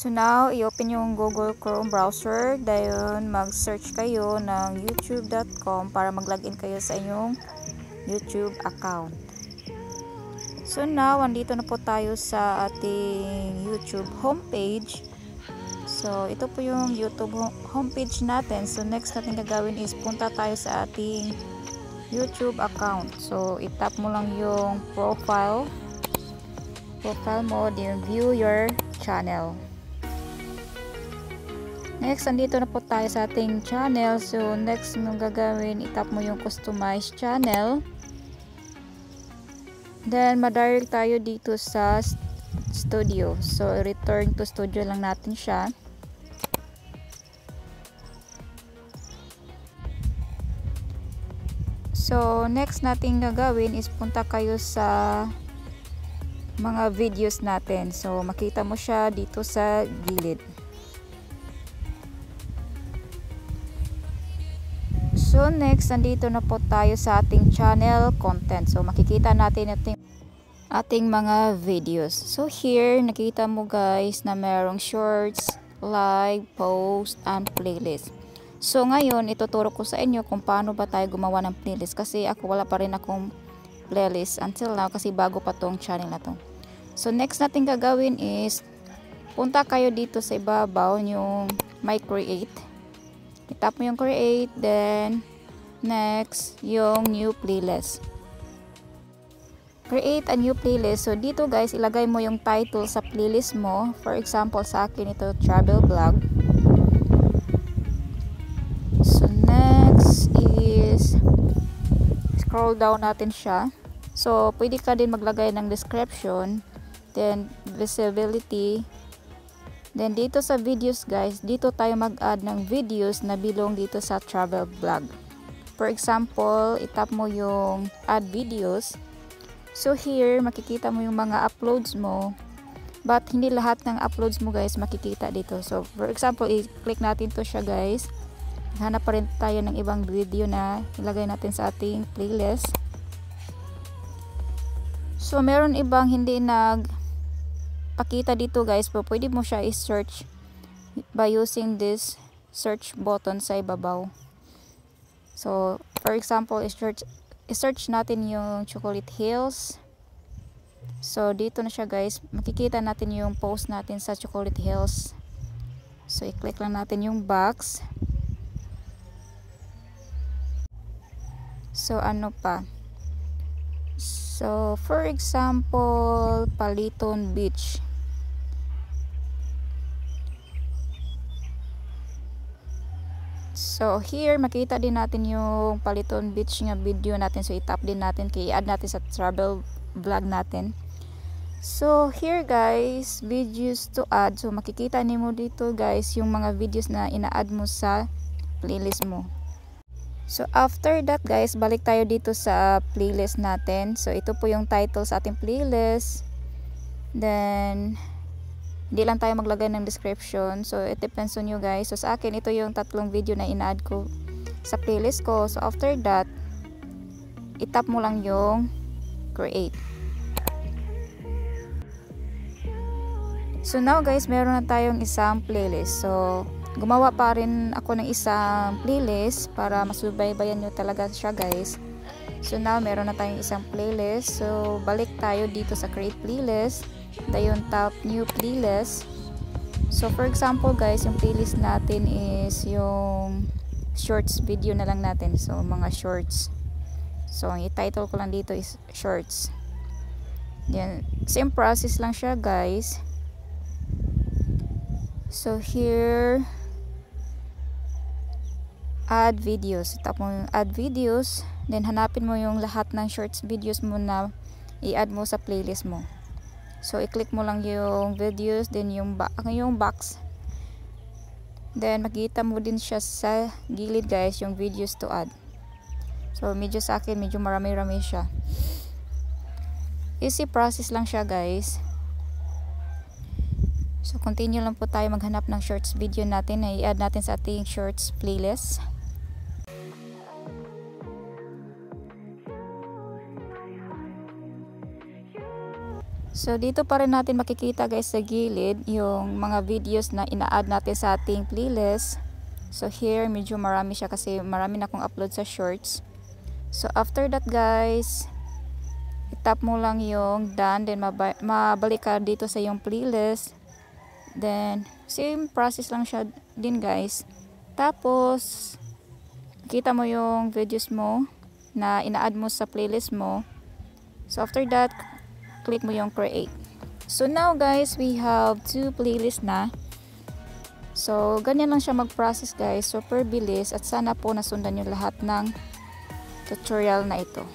So now, i-open yung Google Chrome browser. Dayon, mag-search kayo ng youtube.com para mag-login kayo sa inyong YouTube account. So now, andito na po tayo sa ating YouTube homepage. So, ito po yung YouTube homepage natin. So, next natin gagawin is punta tayo sa ating YouTube account. So, itap mo lang yung profile mo, then view your channel. Next, andito na po tayo sa ating channel. So, next mong gagawin, itap mo yung customize channel. Then, madirect tayo dito sa studio. So, return to studio lang natin siya. So, next natin gagawin is punta kayo sa mga videos natin. So, makita mo siya dito sa gilid. So, next, nandito na po tayo sa ating channel content. So, makikita natin ating mga videos. So, here, nakita mo guys na merong shorts, live, post, and playlist. So, ngayon, ituturo ko sa inyo kung paano ba tayo gumawa ng playlist. Kasi ako wala pa rin akong playlist until now kasi bago pa tong channel na to. So, next natin gagawin is punta kayo dito sa ibabaw yung my create. Itap mo yung create, then next yung new playlist. Create a new playlist. So dito guys, ilagay mo yung title sa playlist mo. For example, sa akin ito travel vlog. So next is scroll down natin siya. So pwede ka din maglagay ng description, then visibility. Then dito sa videos guys, dito tayo mag-add ng videos na belong dito sa travel vlog. For example, itap mo yung add videos. So here, makikita mo yung mga uploads mo. But hindi lahat ng uploads mo guys makikita dito. So for example, i-click natin to siya guys. Hanap pa rin tayo ng ibang video na ilagay natin sa ating playlist. So meron ibang hindi pakita dito guys, pero pwede mo siya i-search by using this search button sa ibabaw. So for example, i-search natin yung Chocolate Hills. So dito na siya guys, makikita natin yung post natin sa Chocolate Hills. So i-click lang natin yung box. So ano pa? So for example, Paliton Beach. So here makita din natin yung Paliton Beach nga video natin. So itap din natin, i-add natin sa travel vlog natin. So here guys, videos to add. So makikita nimo dito guys yung mga videos na ina-add mo sa playlist mo. So after that guys, balik tayo dito sa playlist natin. So ito po yung title sa ating playlist. Then hindi lang tayo maglagay ng description. So it depends on you guys. So sa akin, ito yung tatlong video na ina-add ko sa playlist ko. So after that, itap mo lang yung create. So now guys, meron na tayong isang playlist. So gumawa pa rin ako ng isang playlist para masubaybayan nyo talaga siya guys. So now meron na tayong isang playlist. So balik tayo dito sa create playlist. Dayon tap new playlist. So for example guys, yung playlist natin is yung shorts video na lang natin. So mga shorts. So yung title ko lang dito is shorts. Then same process lang siya guys. So here, add videos. Tap mo yung add videos. Then hanapin mo yung lahat ng shorts videos mo na i-add mo sa playlist mo. So i-click mo lang yung videos, then yung box. Then makita mo din siya sa gilid guys, yung videos to add. So medyo sa akin, medyo marami-rami siya. Easy process lang siya guys. So continue lang po tayo maghanap ng shorts video natin na i-add natin sa ating shorts playlist. So dito pa rin natin makikita guys sa gilid yung mga videos na ina-add natin sa ating playlist. So here medyo marami siya kasi marami na akong upload sa shorts. So after that guys, i-tap mo lang yung done, then mabalik ka dito sa yung playlist. Then same process lang siya din guys. Tapos kita mo yung videos mo na ina-add mo sa playlist mo. So after that, click mo yung create. So now guys, we have 2 playlists na. So ganyan lang siya mag-process guys, super bilis, at sana po nasundan nyo lahat ng tutorial na ito.